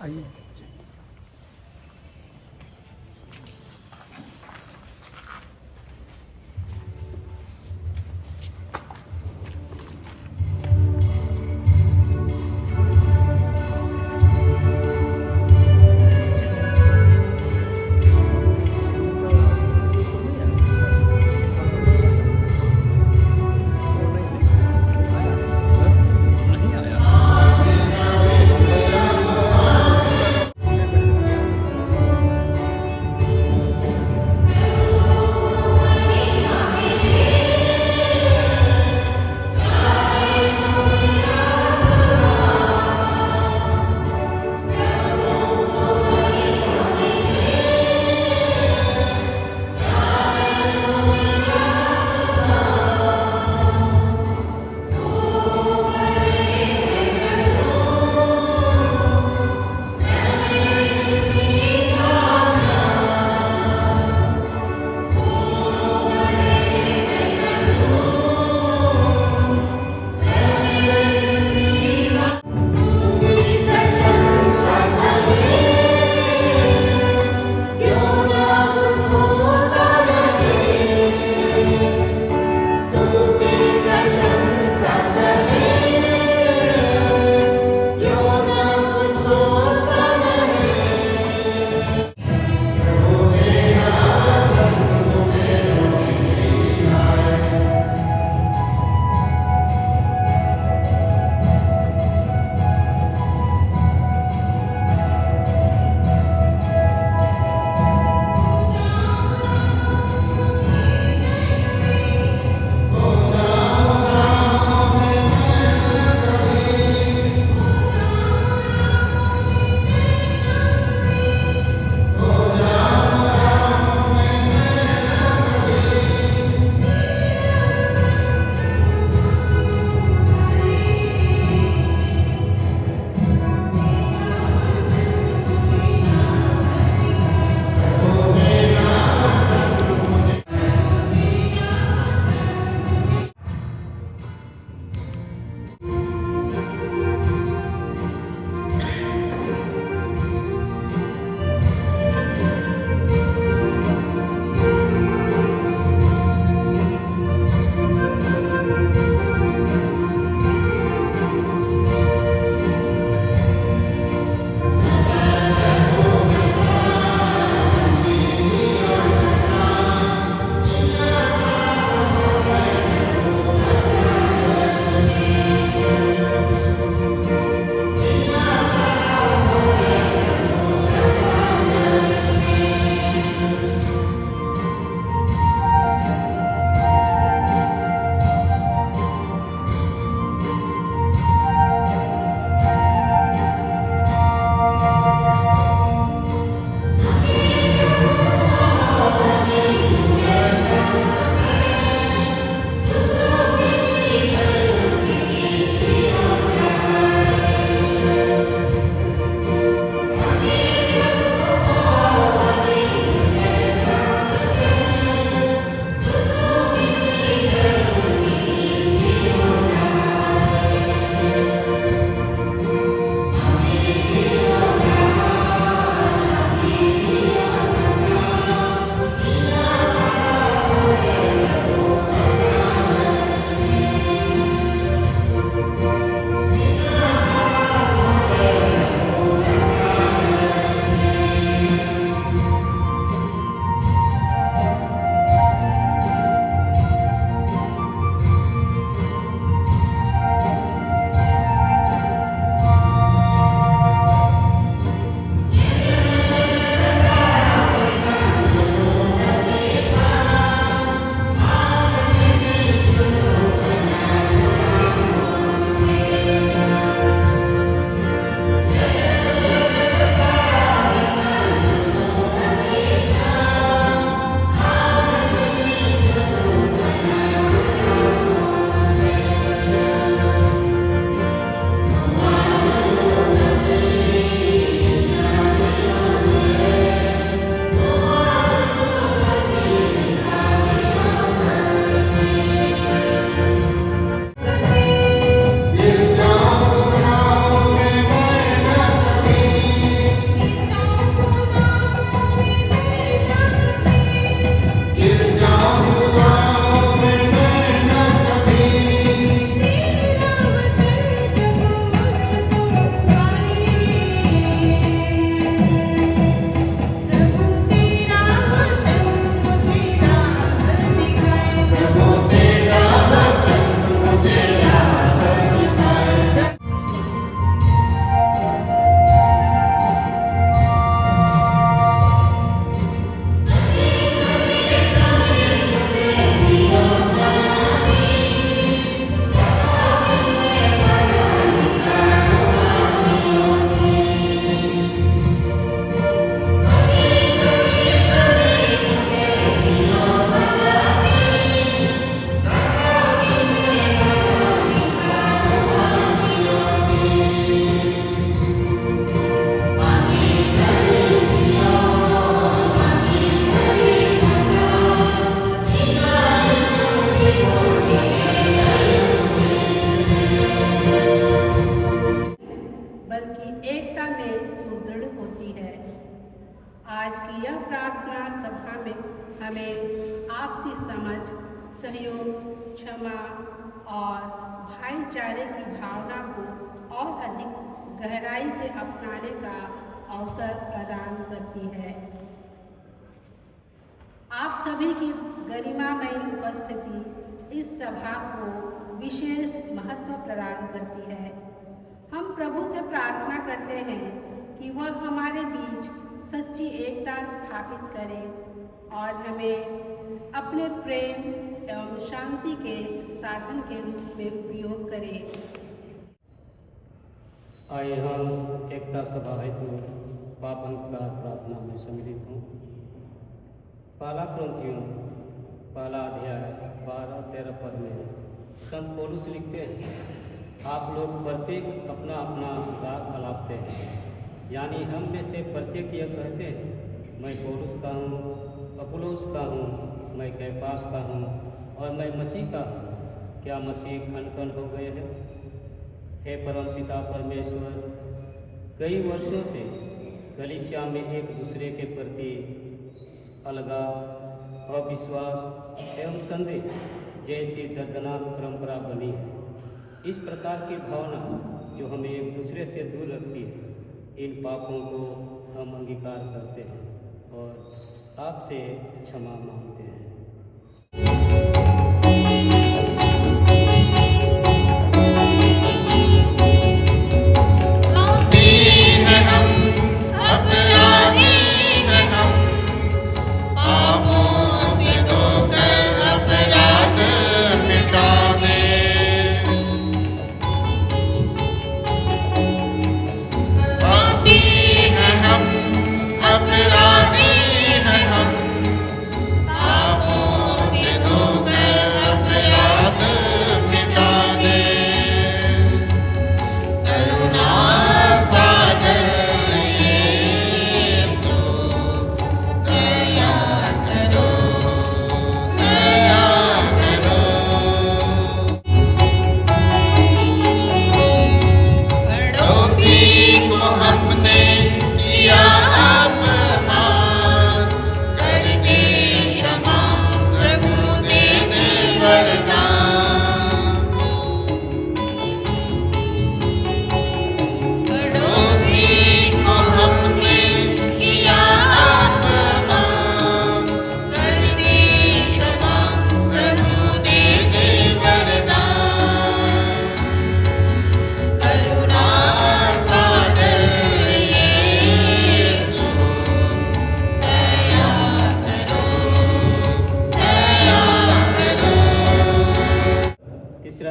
आइए। एकता में सुदृढ़ होती है। आज की यह प्रार्थना सभा में हमें आपसी समझ, सहयोग, क्षमा और भाईचारे की भावना को और अधिक गहराई से अपनाने का अवसर प्रदान करती है। आप सभी की गरिमामयी उपस्थिति इस सभा को विशेष महत्व प्रदान करती है। हम प्रभु से प्रार्थना करते हैं कि वह हमारे बीच सच्ची एकता स्थापित करे और हमें अपने प्रेम एवं शांति के साधन के रूप में उपयोग करे। आइए हम एकता सभा हेतु पावन का प्रार्थना में सम्मिलित हों। पहला क्रंथियों पहला अध्याय 12-13 पद में संत पौलुस लिखते हैं, आप लोग प्रत्येक अपना अपना राग अलापते हैं, यानी हम में से प्रत्येक यह कहते हैं, मैं पौलुस का हूँ, अपुल्लोस का हूँ, मैं कैफास का हूँ और मैं मसीह का हूँ। क्या मसीह खनखन हो गए हैं? हे परमपिता परमेश्वर, कई वर्षों से कलीसिया में एक दूसरे के प्रति अलगाव, अविश्वास एवं संदेह जैसी दर्दनाक परंपरा बनी है। इस प्रकार की भावना जो हमें एक दूसरे से दूर रखती है, इन पापों को हम अंगीकार करते हैं और आपसे क्षमा मांगते हैं।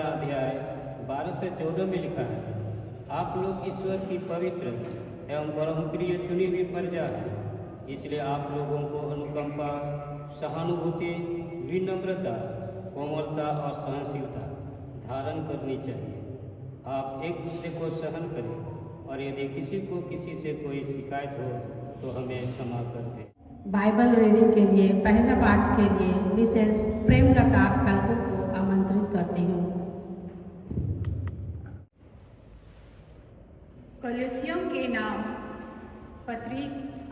अध्याय 12-14 में लिखा है, आप लोग ईश्वर की पवित्र एवं परम प्रिय चुनी हुई प्रजा है, इसलिए आप लोगों को अनुकंपा, सहानुभूति, विनम्रता, कोमलता और सहनशीलता धारण करनी चाहिए। आप एक दूसरे को सहन करें और यदि किसी को किसी से कोई शिकायत हो तो हमें क्षमा कर दें। बाइबल रीडिंग के लिए पहला पाठ के लिए मिसेस प्रेमलता खलको को आमंत्रित करती हूँ। कलीसियों के नाम पत्री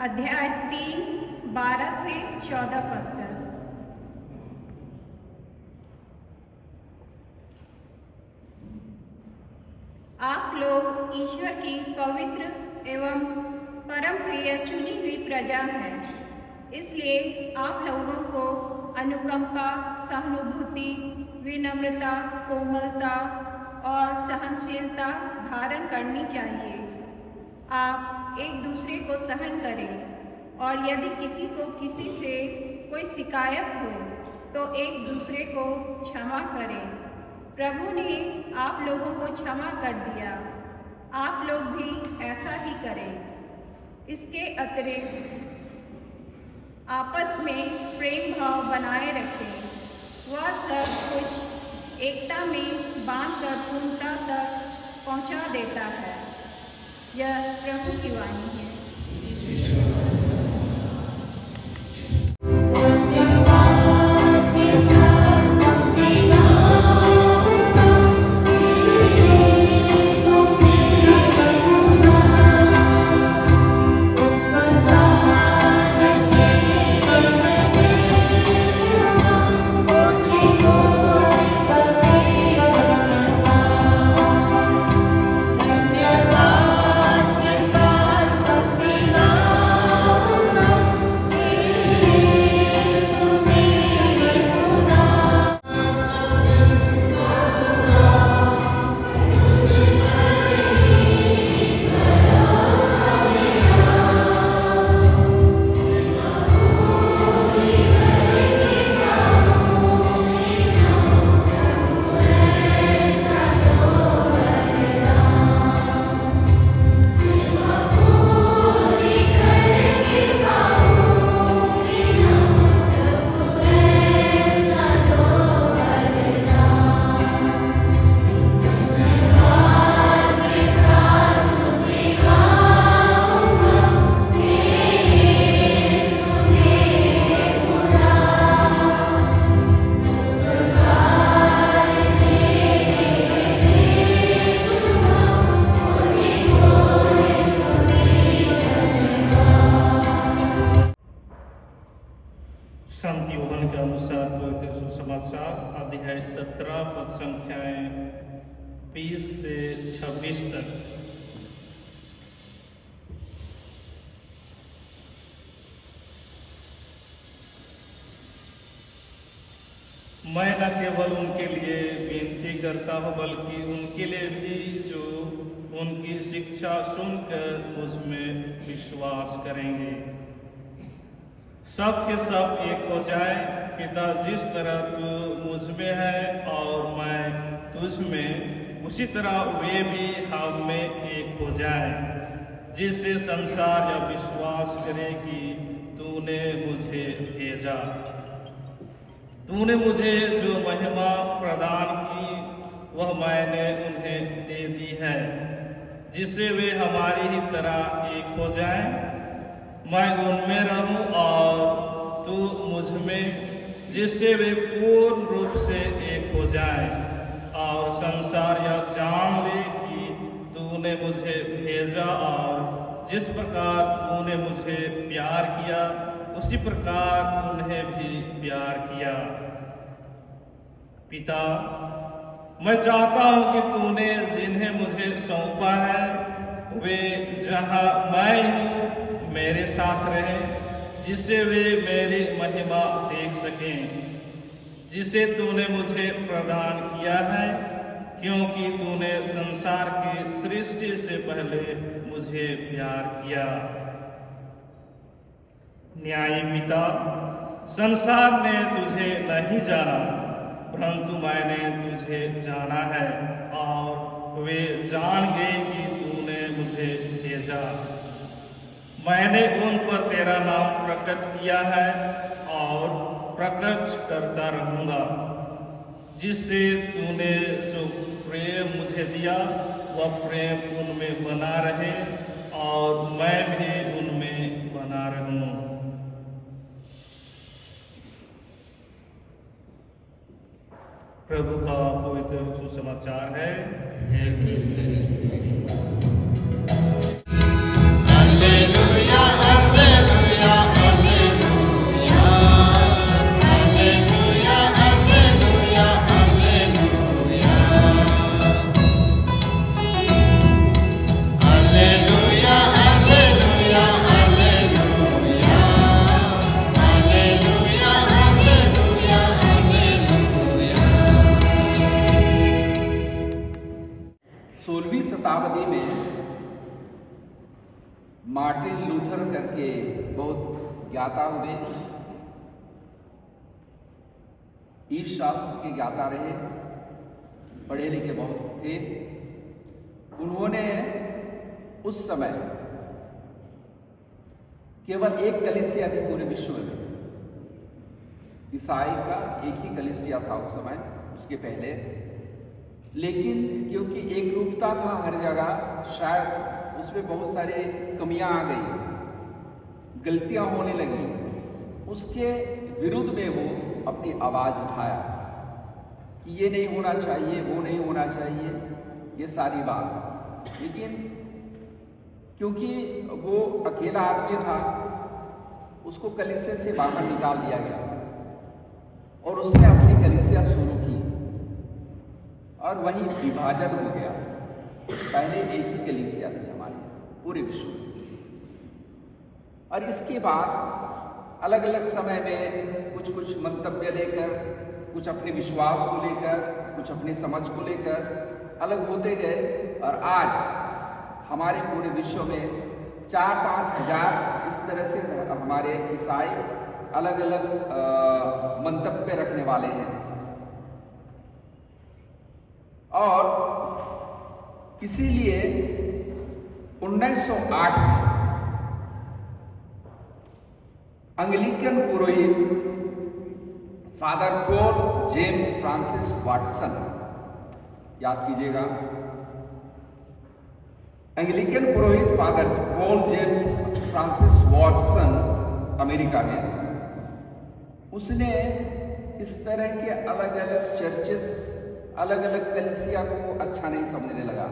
अध्याय 3 12-14 पद तक। आप लोग ईश्वर की पवित्र एवं परम प्रिय चुनी हुई प्रजा हैं, इसलिए आप लोगों को अनुकंपा, सहानुभूति, विनम्रता, कोमलता और सहनशीलता धारण करनी चाहिए। आप एक दूसरे को सहन करें और यदि किसी को किसी से कोई शिकायत हो तो एक दूसरे को क्षमा करें। प्रभु ने आप लोगों को क्षमा कर दिया, आप लोग भी ऐसा ही करें। इसके अतिरिक्त आपस में प्रेम भाव बनाए रखें। वह सब कुछ एकता में बांधकर पूर्णता तक पहुंचा देता है। यह प्रभु की वाणी है। संख्याएं 20 से 26 तक। मैं न केवल उनके लिए विनती करता हूँ बल्कि उनके लिए भी जो उनकी शिक्षा सुनकर मुझ में विश्वास करेंगे। सब के सब एक हो जाए। पिता, जिस तरह तू मुझ में है और मैं तुझ में, उसी तरह वे भी हम में एक हो जाए, जिससे संसार यह विश्वास करे कि तूने मुझे भेजा। तूने मुझे जो महिमा प्रदान की वह मैंने उन्हें दे दी है, जिससे वे हमारी ही तरह एक हो जाएं। मैं उनमें रहूं और तू मुझ में, जिससे वे पूर्ण रूप से एक हो जाएं और संसार यह जान ले कि तूने मुझे भेजा और जिस प्रकार तूने मुझे प्यार किया उसी प्रकार उन्हें भी प्यार किया। पिता, मैं चाहता हूं कि तूने जिन्हें मुझे सौंपा है वे जहां मैं हूं मेरे साथ रहें, जिससे वे मेरी महिमा देख सकें जिसे तूने मुझे प्रदान किया है, क्योंकि तूने संसार की सृष्टि से पहले मुझे प्यार किया। न्यायी पिता, संसार ने तुझे नहीं जाना, परंतु मैंने तुझे जाना है और वे जान गए कि तूने मुझे भेजा। मैंने उन पर तेरा नाम प्रकट किया है और प्रकट करता रहूंगा, जिससे तूने जो प्रेम मुझे दिया वह प्रेम उनमें बना रहे और मैं भी उनमें बना रहूं। प्रभु का पवित्र सुसमाचार है। Hallelujah, hallelujah, hallelujah, hallelujah, hallelujah, hallelujah, hallelujah, hallelujah, hallelujah, hallelujah, hallelujah, hallelujah. 16वीं शताब्दी में मार्टिन लूथर करके बहुत ज्ञाता हुए, ईश शास्त्र के ज्ञाता रहे, पढ़े लिखे बहुत थे। उन्होंने उस समय केवल एक कलीसिया थी पूरे विश्व में, ईसाई का एक ही कलीसिया था उस समय, उसके पहले। लेकिन क्योंकि एक रूपता था हर जगह, शायद उसमें बहुत सारी कमियां आ गई, गलतियां होने लगी। उसके विरुद्ध में वो अपनी आवाज उठाया कि ये नहीं होना चाहिए, वो नहीं होना चाहिए, ये सारी बात। लेकिन क्योंकि वो अकेला आदमी था, उसको कलीसिया से बाहर निकाल दिया गया और उसने अपनी कलीसिया शुरू की और वहीं विभाजन हो गया। पहले एक ही कलीसिया थी हमारी पूरे विश्व में, और इसके बाद अलग अलग समय में कुछ कुछ मंतव्य लेकर, कुछ अपने विश्वास को लेकर, कुछ अपनी समझ को लेकर अलग होते गए। और आज हमारे पूरे विश्व में 4-5 हजार इस तरह से हमारे ईसाई अलग अलग मंतव्य रखने वाले हैं। और इसीलिए 1908 में अंग्लिकन पुरोहित father Paul James Francis Watson, याद कीजिएगा, अंग्लिकन पुरोहित father Paul James Francis Watson America में, उसने इस तरह के अलग अलग चर्चेस, अलग अलग कलीसिया को अच्छा नहीं समझने लगा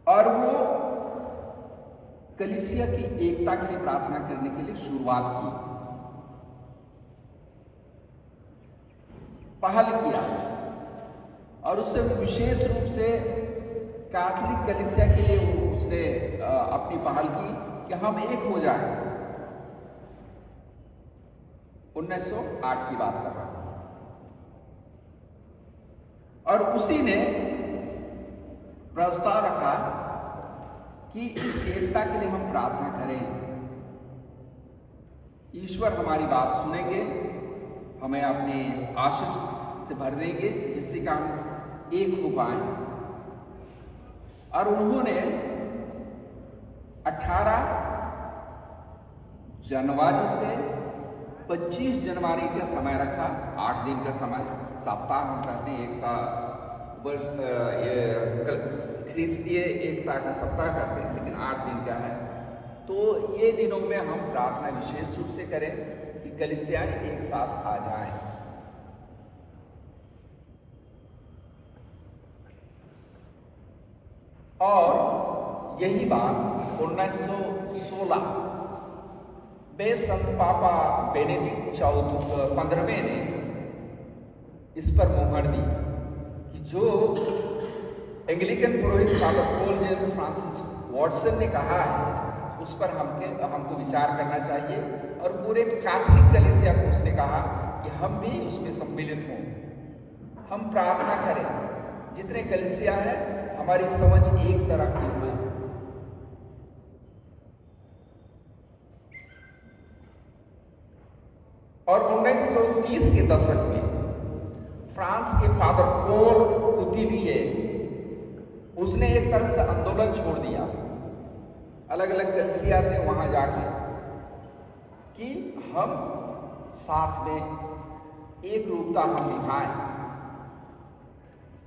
और वो कलीसिया की एकता के लिए प्रार्थना करने के लिए शुरुआत की। और उससे विशेष रूप से कैथोलिक कलीसिया के लिए उसने अपनी पहल की कि हम एक हो जाएं। 1908 की बात कर रहा हूं। और उसी ने प्रस्ताव रखा कि इस एकता के लिए हम प्रार्थना करें, ईश्वर हमारी बात सुनेंगे, हमें अपनी आशीष से भर देंगे जिससे कि हम एक हो पाए। और उन्होंने 18 जनवरी से 25 जनवरी का समय रखा, 8 दिन का समय। सप्ताह हम कहते हैं एकता ख्रिस्तीय एकता का सप्ताह करते हैं, लेकिन 8 दिन का है। तो ये दिनों में हम प्रार्थना विशेष रूप से करें कि कलीसिया एक साथ आ जाएं। और यही बात 1916 में संत पापा बेनेडिक्ट 15वें ने इस पर मुहर दी कि जो एंग्लिकन पुरोहित father Paul James Francis Watson ने कहा है उस पर हमको विचार करना चाहिए। और पूरे कैथोलिक कलीसिया को उसने कहा कि हम भी उसमें सम्मिलित हों, हम प्रार्थना करें, जितने कलीसिया है हमारी समझ एक तरह की हो। और 1930 के दशक में फ्रांस के फादर पॉल कुतिलिए उसने एक तरह से आंदोलन छोड़ दिया, अलग अलग कलीसिया थे वहां जाकर, कि हम साथ में एक रूपता हम दिखाएं।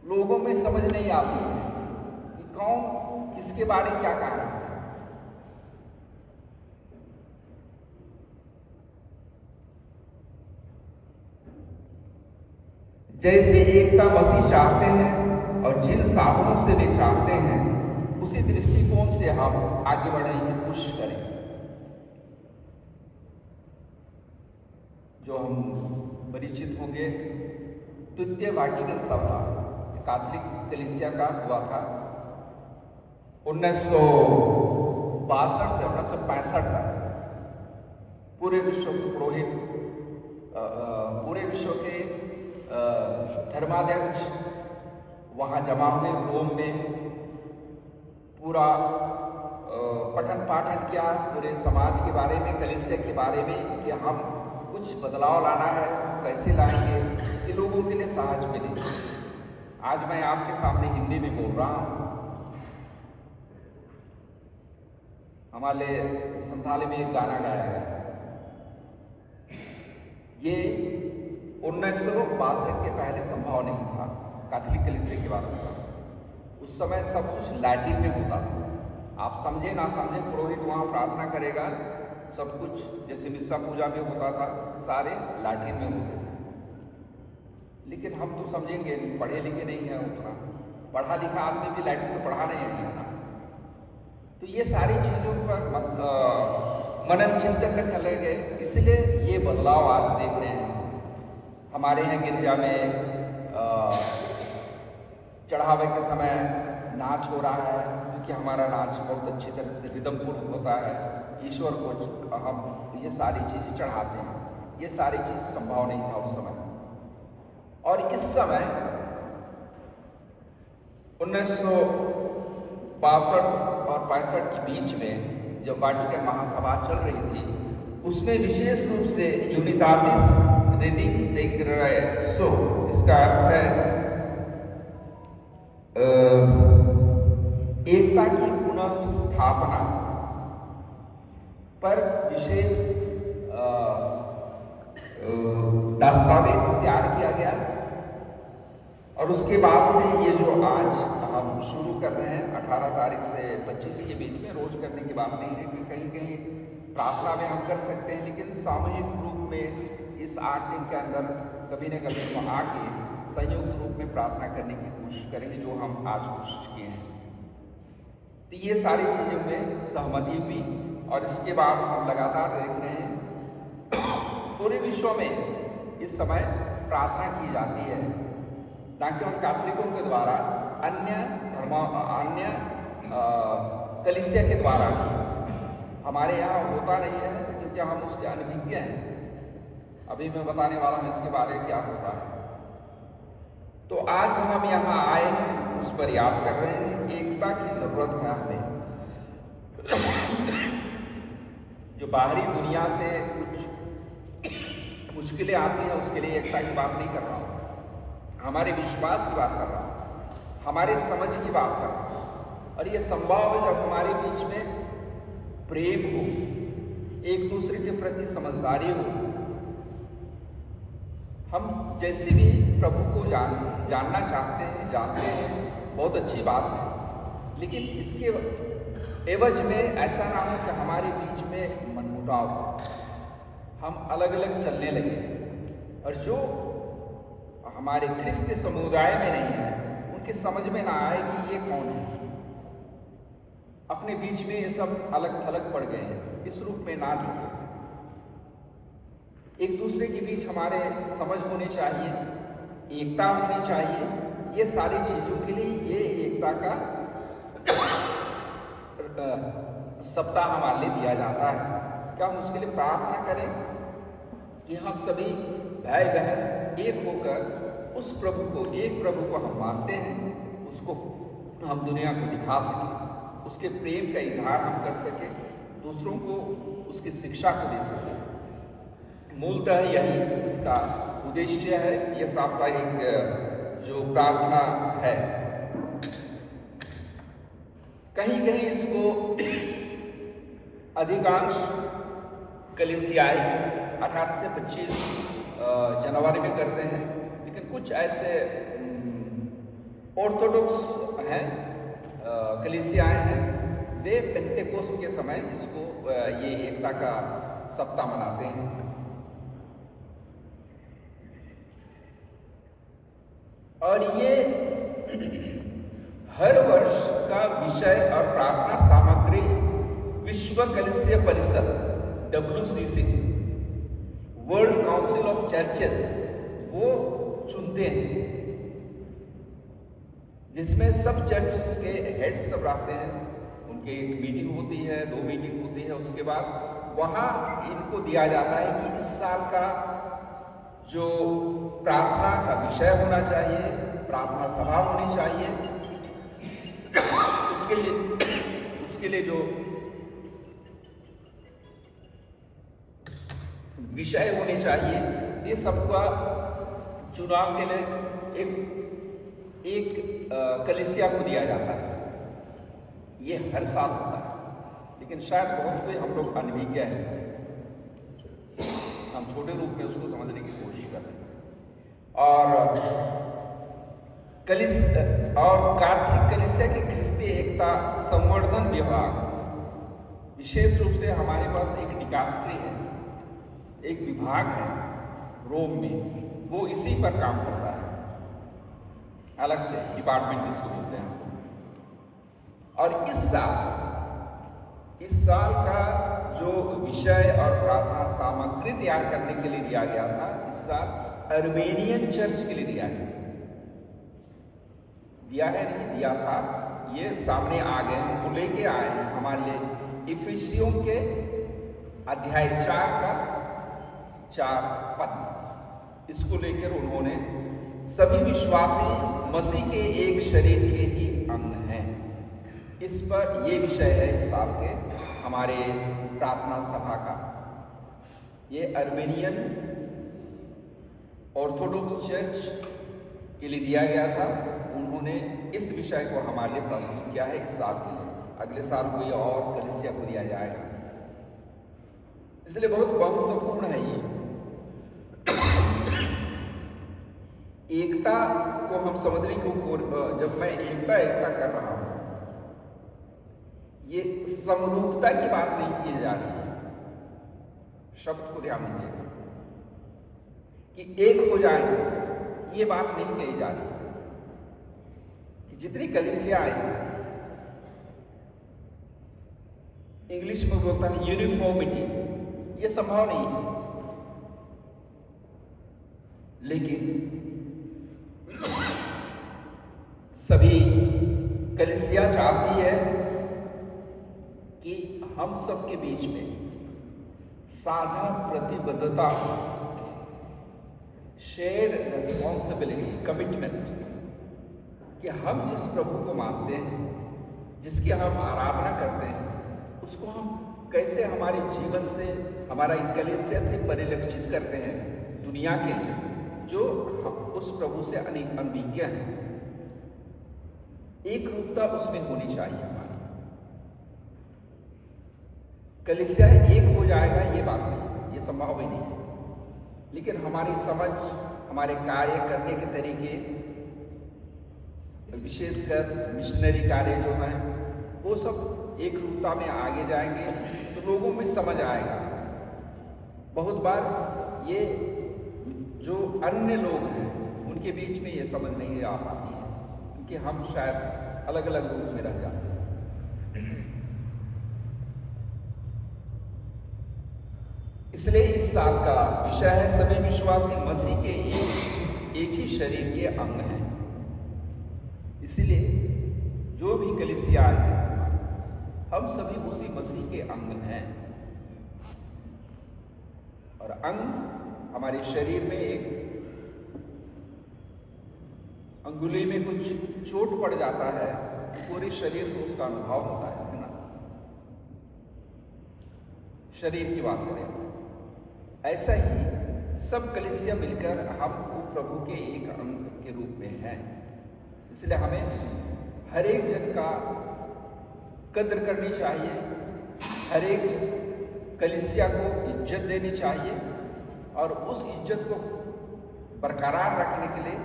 लोगों में समझ नहीं आती है कि कौन किसके बारे में क्या कह रहा है। जैसे एकता मसीह चाहते हैं और जिन साधनों से वे चाहते हैं, उसी दृष्टिकोण से हम आगे बढ़ने की कोशिश करें। जो हम परिचित होंगे, द्वितीय वाटिकन सभा कैथोलिक कलीसिया का हुआ था 1962 से 1965 तक। पूरे विश्व के पुरोहित, पूरे विश्व के धर्माध्यक्ष वहाँ जमा हुए रोम में, पूरा पठन पाठन किया पूरे समाज के बारे में, कलीसिया के बारे में कि हम कुछ बदलाव लाना है तो कैसे लाएंगे कि लोगों के लिए सहज मिले। आज मैं आपके सामने हिंदी में बोल रहा हूँ। हमारे संथाली में एक गाना गाया गया, ये 1962 के पहले संभव नहीं था कैथोलिक कलीसिया के बारे में। उस समय सब कुछ लैटिन में होता था। आप समझे ना समझे, पुरोहित वहाँ प्रार्थना करेगा, सब कुछ जैसे मिस्सा पूजा में होता था, सारे लैटिन में होते थे। लेकिन हम तो समझेंगे नहीं, पढ़े लिखे नहीं हैं उतना, पढ़ा लिखा आदमी भी लैटिन तो पढ़ा नहीं है ना। तो ये सारी चीज़ों पर मनन चिंतन करने लगे, इसलिए ये बदलाव आज देख रहे हैं। हमारे यहाँ गिरजा में चढ़ावे के समय नाच हो रहा है, क्योंकि हमारा नाच बहुत अच्छी तरह से रिदमपूर्ण होता है। ईश्वर को हम ये सारी चीज़ें चढ़ाते हैं, ये सारी चीज़ संभव नहीं था उस समय। और इस समय 1962 और 65 के बीच में जब वाटिकन महासभा चल रही थी, उसमें विशेष रूप से यूनिताटिस रेडिंग्रेसो, इसका अर्थ है एकता की पुनर्स्थापना पर विशेष दस्तावेज तैयार किया गया। और उसके बाद से ये जो आज हम शुरू कर रहे हैं 18 तारीख से 25 के बीच में, रोज करने की बात नहीं है कि कहीं कहीं प्रार्थना में हम कर सकते हैं, लेकिन सामूहिक रूप में इस 8 दिन के अंदर कभी न कभी हम आके संयुक्त रूप में प्रार्थना करने की कोशिश करेंगे, जो हम आज कोशिश किए हैं। तो ये सारी चीज़ों में सहमति हुई। और इसके बाद हम लगातार देख रहे हैं पूरे विश्व में इस समय प्रार्थना की जाती है। ना कि उन कैथोलिकों के द्वारा, अन्य कलीसिया के द्वारा भी। हमारे यहाँ होता नहीं है क्योंकि हम उसके अनभिज्ञ हैं। अभी मैं बताने वाला हूँ इसके बारे में क्या होता है। तो आज हम यहाँ आए हैं, उस पर याद कर रहे हैं। एकता की जरूरत है हमें। जो बाहरी दुनिया से कुछ मुश्किलें आती हैं, उसके लिए एकता की बात नहीं कर रहा हूँ, हमारे विश्वास की बात कर रहा हूँ, हमारे समझ की बात कर रहा हूँ। और ये संभव है जब हमारे बीच में प्रेम हो, एक दूसरे के प्रति समझदारी हो। हम जैसे भी प्रभु को जानना चाहते हैं, जानते हैं, बहुत अच्छी बात है, लेकिन इसके एवज में ऐसा ना हो कि हमारे बीच में मनमुटाव हो, हम अलग अलग चलने लगे। और जो हमारे ख्रिस्ती समुदाय में नहीं है, उनके समझ में ना आए कि ये कौन है। अपने बीच में ये सब अलग थलग पड़ गए हैं, इस रूप में ना दिखे। एक दूसरे के बीच हमारे समझ होनी चाहिए, एकता होनी चाहिए। ये सारी चीजों के लिए ये एकता का सप्ताह हमारे लिए दिया जाता है। क्या हम उसके लिए प्रार्थना करें कि हम सभी भाई बहन एक होकर उस प्रभु को, एक प्रभु को हम मानते हैं, उसको हम दुनिया को दिखा सकें, उसके प्रेम का इजहार हम कर सकें, दूसरों को उसकी शिक्षा को दे सकें। मूलतः यही इसका उद्देश्य है, यह साप्ताहिक जो प्रार्थना है। कहीं कहीं इसको अधिकांश कलीसियाई 18 से 25 जनवरी में करते हैं, लेकिन कुछ ऐसे ऑर्थोडॉक्स हैं, कलीसियाएं हैं, वे पेंटेकोस्ट के समय इसको ये एकता का सप्ताह मनाते हैं। और ये हर वर्ष का विषय और प्रार्थना सामग्री विश्व कलीसिया परिषद WCC, world council of churches, वो चुनते हैं, जिसमें सब चर्च के हेड सब रहते हैं। उनकी एक मीटिंग होती है, 2 मीटिंग होती है, उसके बाद वहाँ इनको दिया जाता है कि इस साल का जो प्रार्थना का विषय होना चाहिए, प्रार्थना सभा होनी चाहिए, उसके लिए जो विषय होने चाहिए, ये सबका चुनाव के लिए एक कलीसिया को दिया जाता है। ये हर साल होता है, लेकिन शायद बहुत कोई हम लोग अनभिज्ञ हैं इससे, हम छोटे रूप में उसको समझने की कोशिश कर रहे हैं। और कार्तिक कलीसिया की ख्रिस्ती एकता संवर्धन विभाग, विशेष रूप से हमारे पास एक डिकास्ट्री है, एक विभाग है रोम में, वो इसी पर काम करता है, अलग से डिपार्टमेंट जिसको बोलते हैं। और इस साल का जो विषय और प्रार्थना सामग्री तैयार करने के लिए दिया गया था, इस साल अर्मेनियन चर्च के लिए दिया है नहीं दिया था, ये सामने आ गए, वो लेके आए हैं हमारे लिए। इफिसियों के अध्याय 4 का 4 पद, इसको लेकर उन्होंने सभी विश्वासी मसीह के एक शरीर के ही अंग हैं, इस पर ये विषय है इस साल के हमारे प्रार्थना सभा का। ये अर्मेनियन ऑर्थोडॉक्स चर्च के लिए दिया गया था, उन्होंने इस विषय को हमारे लिए प्रस्तुत किया है इस साल के लिए। अगले साल कोई और कलीसिया को दिया जाएगा, इसलिए बहुत महत्वपूर्ण है ये। एकता को हम समझने को, जब मैं एकता कर रहा हूं, ये समरूपता की बात नहीं की जा रही है, शब्द को ध्यान दीजिएगा कि एक हो जाएंगे, ये बात नहीं कही जा रही कि जितनी कलीसिया आई, इंग्लिश में बोलता है यूनिफॉर्मिटी, ये संभव नहीं है, लेकिन सभी कलीसिया चाहती है कि हम सबके बीच में साझा प्रतिबद्धता, शेयर्ड रेस्पॉन्सिबिलिटी, कमिटमेंट, कि हम जिस प्रभु को मानते हैं, जिसकी हम आराधना करते हैं, उसको हम कैसे हमारे जीवन से, हमारा कलीसिया से परिलक्षित करते हैं दुनिया के लिए, जो उस प्रभु से अनभिज्ञ है। एक रूपता उसमें होनी चाहिए। हमारी कलीसिया एक हो जाएगा ये बात नहीं, ये संभव ही नहीं है। लेकिन हमारी समझ, हमारे कार्य करने के तरीके, विशेषकर मिशनरी कार्य जो हैं, वो सब एक रूपता में आगे जाएंगे तो लोगों में समझ आएगा। बहुत बार ये जो अन्य लोग हैं उनके बीच में ये समझ नहीं आ पाती है, क्योंकि हम शायद अलग अलग रूप में रह जाते हैं। इसलिए इस साल का विषय है सभी विश्वासी मसीह के एक ही शरीर के अंग हैं। इसलिए जो भी कलीसिया है, हम सभी उसी मसीह के अंग हैं। और अंग हमारे शरीर में एक अंगुली में कुछ चोट पड़ जाता है, पूरे शरीर को उसका अनुभव होता है ना। शरीर की बात करें, ऐसा ही सब कलीसिया मिलकर हम प्रभु के एक अंग के रूप में हैं। इसलिए हमें हर एक जन का कद्र करनी चाहिए, हर एक कलीसिया को इज्जत देनी चाहिए, और उस इज्जत को बरकरार रखने के लिए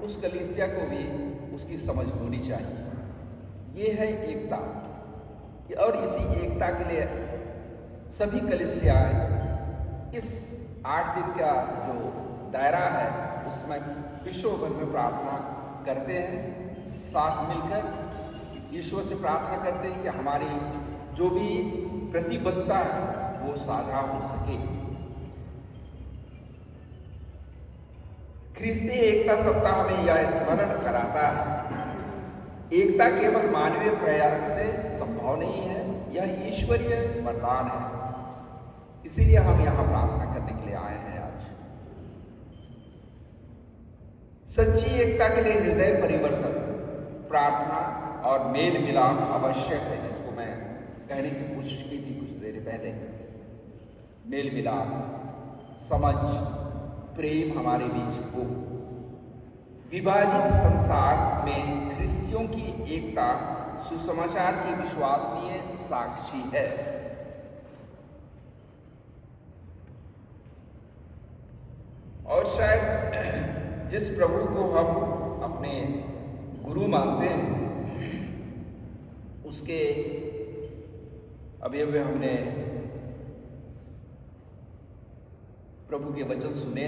उस कलीसिया को भी उसकी समझ होनी चाहिए। ये है एकता, और इसी एकता के लिए सभी कलीसिया इस 8 दिन का जो दायरा है उसमें विश्व भर में प्रार्थना करते हैं, साथ मिलकर ईश्वर से प्रार्थना करते हैं कि हमारी जो भी प्रतिबद्धता है वो साझा हो सके। ख्रिस्ती एकता सप्ताह हमें यह स्मरण कराता है, एकता केवल मानवीय प्रयास से संभव नहीं है, यह ईश्वरीय वरदान है। इसीलिए हम यहां प्रार्थना करने के लिए आए हैं आज। सच्ची एकता के लिए हृदय परिवर्तन, प्रार्थना और मेल मिलाप आवश्यक है, जिसको मैं कहने की कोशिश की थी कुछ देर पहले। मेल मिलाप, समझ, प्रेम हमारे बीच हो। विभाजित संसार में ख्रिस्तियों की एकता सुसमाचार की विश्वसनीय साक्षी है। और शायद जिस प्रभु को हम अपने गुरु मानते हैं, उसके अभी हमने प्रभु के वचन सुने,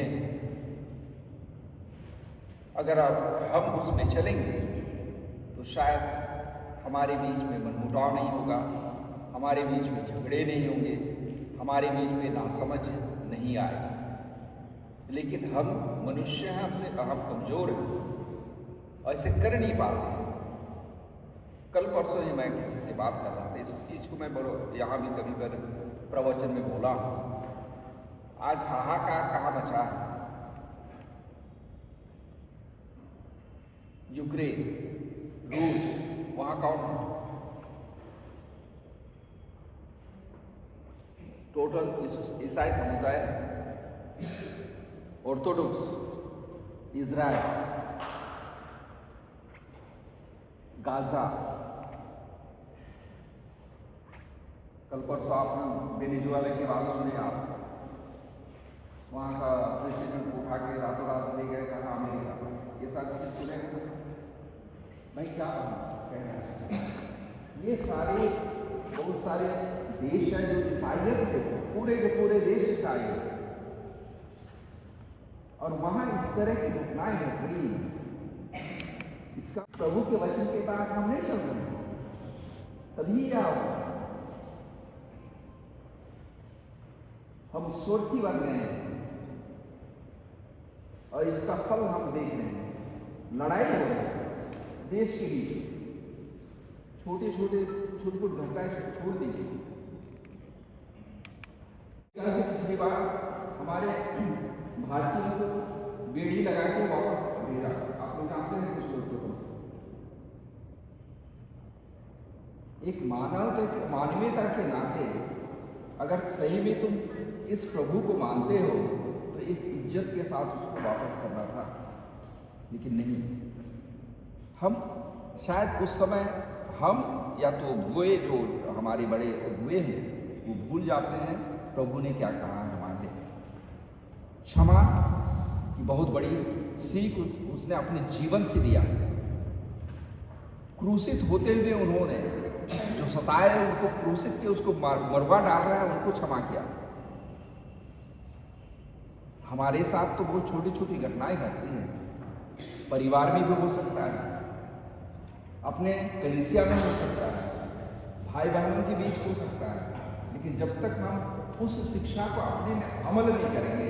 अगर हम उसमें चलेंगे तो शायद हमारे बीच में मनमुटाव नहीं होगा, हमारे बीच में झगड़े नहीं होंगे, हमारे बीच में नासमझ नहीं आएगी। लेकिन हम मनुष्य हैं, हम कमजोर हैं, ऐसे कर नहीं पाते। कल परसों ही मैं किसी से बात कर रहा था, इस चीज को मैं यहाँ भी कभी प्रवचन में बोला। आज हाहाकार कहाँ बचा है? यूक्रेन, रूस, वहां कौन है? टोटल ईसाई समुदाय है, ऑर्थोडॉक्स, इजराइल, गाजा। कल परसों आपने वेनेजुएला की बात सुनी, आप वहां का प्रेसिडेंट उठा के रातों रात ले गए, कहा अमेरिका। ये सारी चीज सुने, मैं क्या कहना चाहता हूं, ये सारे बहुत सारे देश हैं जो ईसाइयत के, पूरे के पूरे देश ईसाई हैं, और वहां इस तरह की घटनाएं घटी। इसका प्रभु के वचन के तहत हम नहीं चल रहे, तभी क्या होगा? हम स्वार्थी बन गए हैं, और इसका फल हम देख रहे हैं। लड़ाई हो रही है, देश के बीच छोटे छोटे घटनाएं छोड़ दीजिए। से पिछली बार हमारे भारतीयों को बेड़ी लगा के वापस भेजा, आप लोग जानते हैं कुछ लोग को। एक मानवीयता के नाते अगर सही में तुम इस प्रभु को मानते हो तो एक इज्जत के साथ उसको वापस करना था, लेकिन नहीं। हम शायद उस समय हम या तो बुए जो हमारे बड़े बुए हैं वो भूल जाते हैं प्रभु ने क्या कहा है हमारे लिए। क्षमा की बहुत बड़ी सीख उसने अपने जीवन से दिया। क्रूसित होते हुए उन्होंने जो सताए उनको क्रूसित के उसको मरवा डाल रहा है उनको क्षमा किया। हमारे साथ तो बहुत छोटी छोटी घटनाएं घटती हैं, परिवार में भी हो सकता है, अपने कलीसिया में हो सकता है, भाई बहनों के बीच हो सकता है, लेकिन जब तक हम उस शिक्षा को अपने में अमल नहीं करेंगे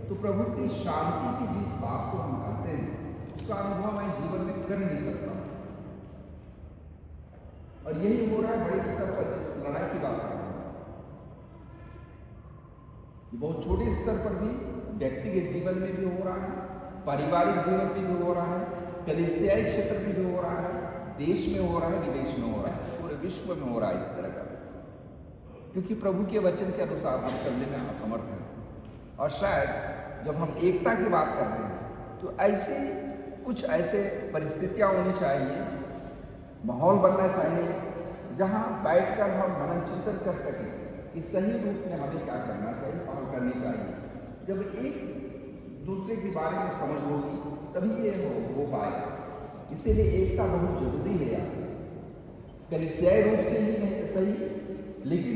तो प्रभु की शांति की जिस बात को हम करते हैं उसका अनुभव मैं जीवन में कर नहीं सकता। और यही हो रहा है बड़े स्तर पर, जिस लड़ाई की बात कर रहे हैं। बहुत छोटे स्तर पर भी व्यक्तिगत जीवन में भी हो रहा है, पारिवारिक जीवन में भी हो रहा है, कलीसियाई क्षेत्र में भी हो रहा है, देश में हो रहा है, विदेश में हो रहा है, पूरे विश्व में हो रहा है इस तरह का। क्योंकि प्रभु के वचन के अनुसार हम चलने में असमर्थ हैं। और शायद जब हम एकता की बात कर रहे हैं तो कुछ ऐसे परिस्थितियां होनी चाहिए, माहौल बनना चाहिए जहां बैठकर हम मनन चिंतन कर सकें कि सही रूप में हमें क्या करना चाहिए और करनी चाहिए। जब एक दूसरे के बारे में समझ होगी तभी ये हो पाएगा। इसीलिए एकता बहुत जरूरी है यार। कलीसियाई रूप से ही नहीं सही, लेकिन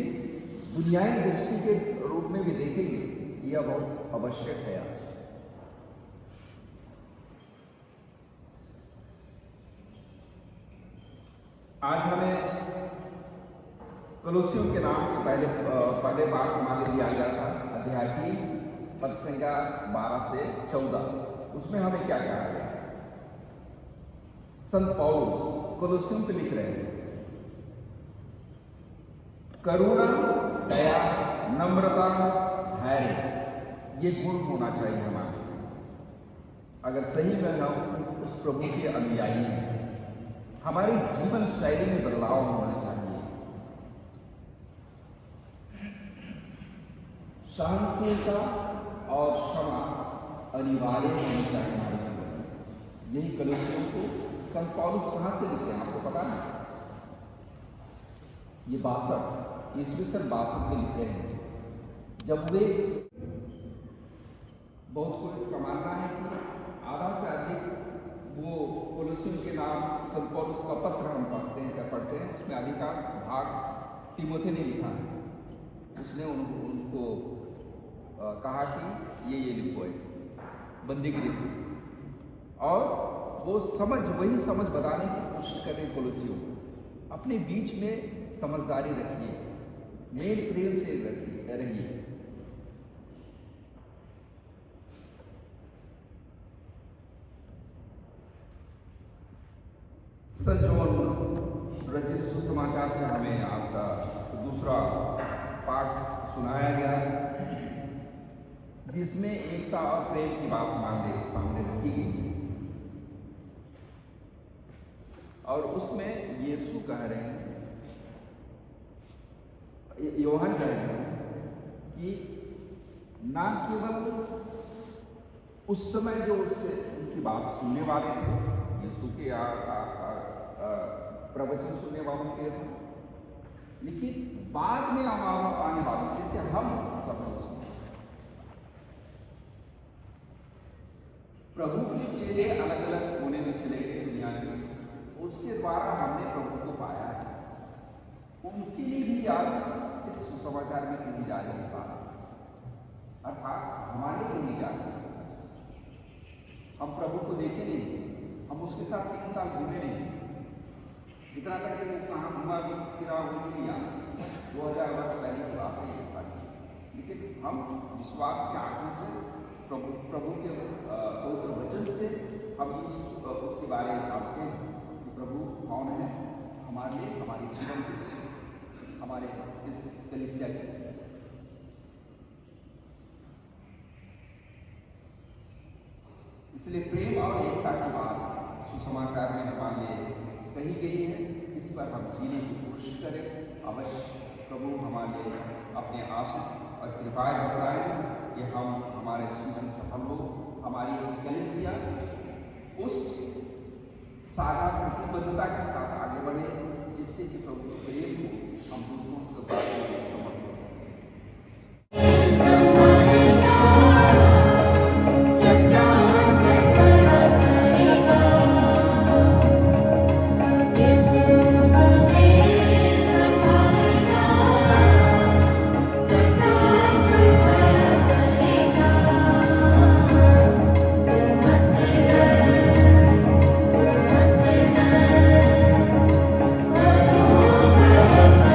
दुनियाई दृष्टि के रूप में भी देखेंगे यह बहुत आवश्यक है। आज हमें कलोसियों के नाम के पहले बार हमारे लिया गया था, अध्याय की पद संख्या 12 से 14। उसमें हमें क्या कहा गया? संत पौलुस कलोसियों पे लिख रहे हैं, करुणा, दया, नम्रता, धैर्य, ये गुण होना चाहिए हमारे। अगर सही में हम उस प्रभु के अनुयायी हैं, हमारी जीवन शैली में बदलाव होना चाहिए। सहनशीलता और क्षमा अनिवार्य होनी चाहिए हमारे जीवन में। यही कलोसियों को संत पौलुस कहां से लिखते हैं आपको पता है? ये 62 ईस्वी 62 में लिखते हैं। जब वे बहुत कुछ का मानना है कि आधा से अधिक वो कलोसियों के नाम संत पौलुस का पत्र हम पढ़ते हैं उसमें अधिकांश भाग तीमुथियुस ने लिखा है। उसने उनको कहा कि ये लिखो है बंदीगिरी से, और वो वही समझ बताने की कोशिश कर रहे हैं कलोसियों को। अपने बीच में समझदारी रखिए, मेल प्रेम से रहिए। संत जॉन रचित सुसमाचार से हमें आज का दूसरा पाठ सुनाया गया, जिसमें एकता और प्रेम की बात हमारे सामने रखी गई। और उसमें यीशु कह रहे हैं, यूहन्ना कह रहे हैं कि ना केवल उस समय जो उससे उनकी बात सुनने वाले थे, यीशु के प्रवचन सुनने वालों के थे, लेकिन बाद में आने वालों जैसे हम सब लोग सुने। प्रभु के चेहरे अलग अलग कोने में चले गए दुनिया में, उसके द्वारा हमने प्रभु को पाया है। उनके लिए भी आज इस सुसमाचार में कही जा रही बात, अर्थात हमारे लिए नहीं जा रही। हम प्रभु को देखे नहीं, हम उसके साथ 3 साल घूमे नहीं, इतना तक कि वो कहाँ घुमा फिरा वो नहीं याद, 2000 वर्ष पहले की बात है ये सारी। लेकिन हम विश्वास के आंखों से प्रभु के पवित्र वचन से हम उसके बारे में जानते हैं। प्रभु कौन है हमारे लिए, हमारे जीवन के, हमारे इस कलीसिया के। इसलिए प्रेम और एकता की बात सुसमाचार में हमारे लिए कही गई है। इस पर हम जीने की कोशिश करें। अवश्य प्रभु हमारे लिए अपने आशीष और कृपाएं बरसाएं कि हम हमारे जीवन सफल हो, हमारी कलीसिया उस साझा प्रतिबद्धता के साथ आगे बढ़े जिससे कि प्रभु के प्रेम को हम दूसरों को बांटने में समर्थ हो सकें। Hallelujah.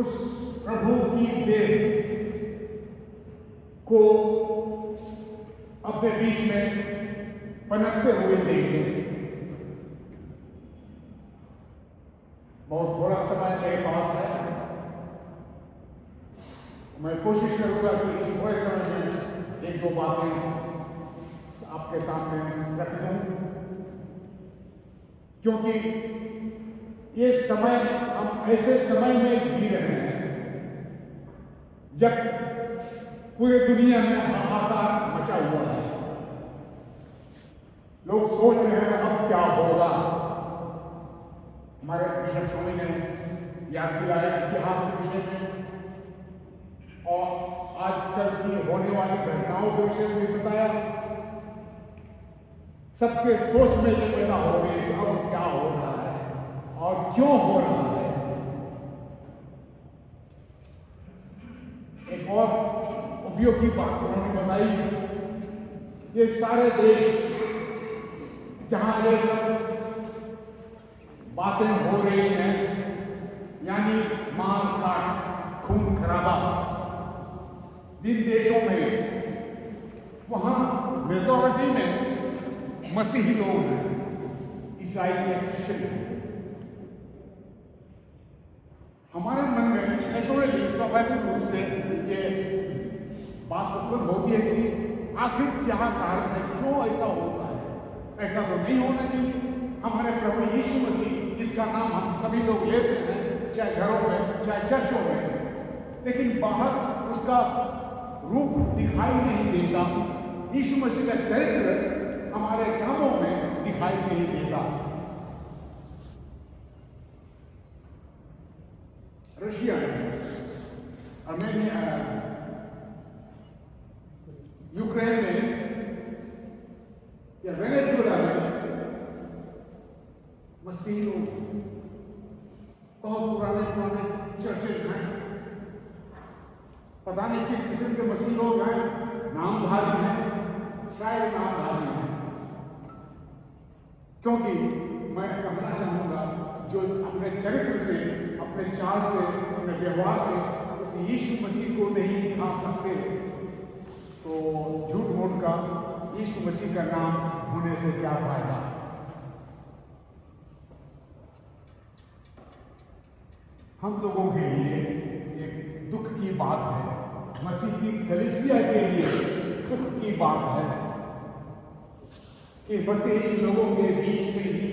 उस प्रभु की देह को अपने बीच में पनपते हुए देखें। बहुत थोड़ा समय मेरे पास है, मैं कोशिश करूंगा कि इस थोड़े समय में एक दो बातें आपके सामने रख दूं, क्योंकि ये समय, हम ऐसे समय में जी रहे हैं जब पूरे दुनिया में हाहाकार मचा हुआ है। लोग सोच रहे हैं अब क्या होगा। हमारे बिशप स्वामी ने याद दिलाया इतिहास के विषय में और आजकल की होने वाली घटनाओं के विषय में बताया। सबके सोच में ये पैदा हो गई कि अब क्या हो रहा है और क्यों हो रहा है। एक और उपयोगी बात उन्होंने बताई, ये सारे देश जहां ये सब बातें हो रही हैं, यानी मार काट, खून खराबा जिन देशों में, वहां मेजॉरिटी में मसीही लोग हैं, ईसाई या क्रिश्चियन हैं। हमारे मन में नेचुरली स्वाभाविक रूप से ये बात उत्पन्न होती है कि आखिर क्या कारण है, क्यों ऐसा होता है। ऐसा तो नहीं होना चाहिए। हमारे प्रभु यीशु मसीह, जिसका नाम हम सभी लोग लेते हैं, चाहे घरों में चाहे चर्चों में, लेकिन बाहर उसका रूप दिखाई नहीं देता। यीशु मसीह का चरित्र हमारे कामों में दिखाई नहीं देता। रशिया में, अर्मेनिया, यूक्रेन में या वेनेजुएला में मसीह लोग, बहुत पुराने चर्चेज हैं, पता नहीं किस किस्म के मसीह लोग हैं, नामधारी हैं, शायद नामधारी हैं। क्योंकि मैं कहना चाहूंगा, जो अपने चरित्र से, अपने चाल से, अपने व्यवहार से उस यीशु मसीह को नहीं दिखा सकते, तो झूठ मूठ का यीशु मसीह का नाम होने से क्या फायदा। हम लोगों के लिए एक दुख की बात है, मसीह की कलीसिया के लिए दुख की बात है कि मसीही लोगों के बीच में ही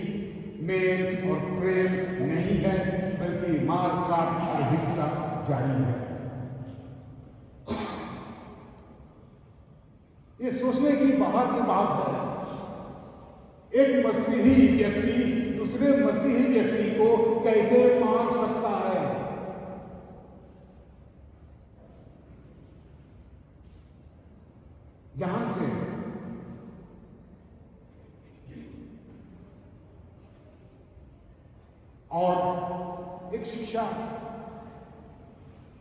मेल और प्रेम नहीं है, बल्कि मार काट और हिंसा जारी है। ये सोचने की बाहर की बात है, एक मसीही व्यक्ति दूसरे मसीही व्यक्ति को कैसे मार सकता है। जहां से और एक शिक्षा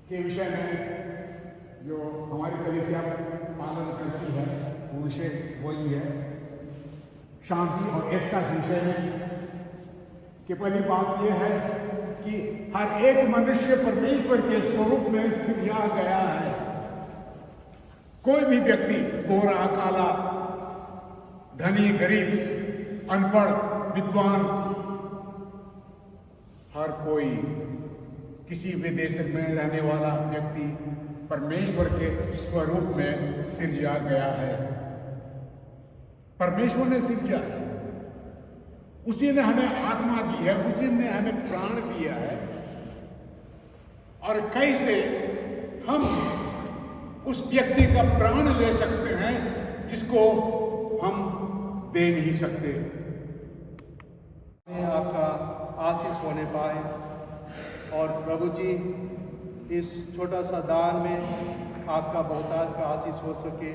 के विषय में जो हमारी कलीसिया पालन करती है, वो विषय वही है, शांति और एकता के विषय में। कि पहली बात यह है कि हर एक मनुष्य परमेश्वर के स्वरूप में सृजा गया है। कोई भी व्यक्ति, गोरा काला, धनी गरीब, अनपढ़ विद्वान, हर कोई, किसी भी देश में रहने वाला व्यक्ति परमेश्वर के स्वरूप में सृजा गया है। परमेश्वर ने सृजा है, उसी ने हमें आत्मा दी है, उसी ने हमें प्राण दिया है। और कैसे हम उस व्यक्ति का प्राण ले सकते हैं जिसको हम दे नहीं सकते। आपका आशीष होने पाए और प्रभु जी इस छोटा सा दान में आपका बहुतायत का आशीष हो सके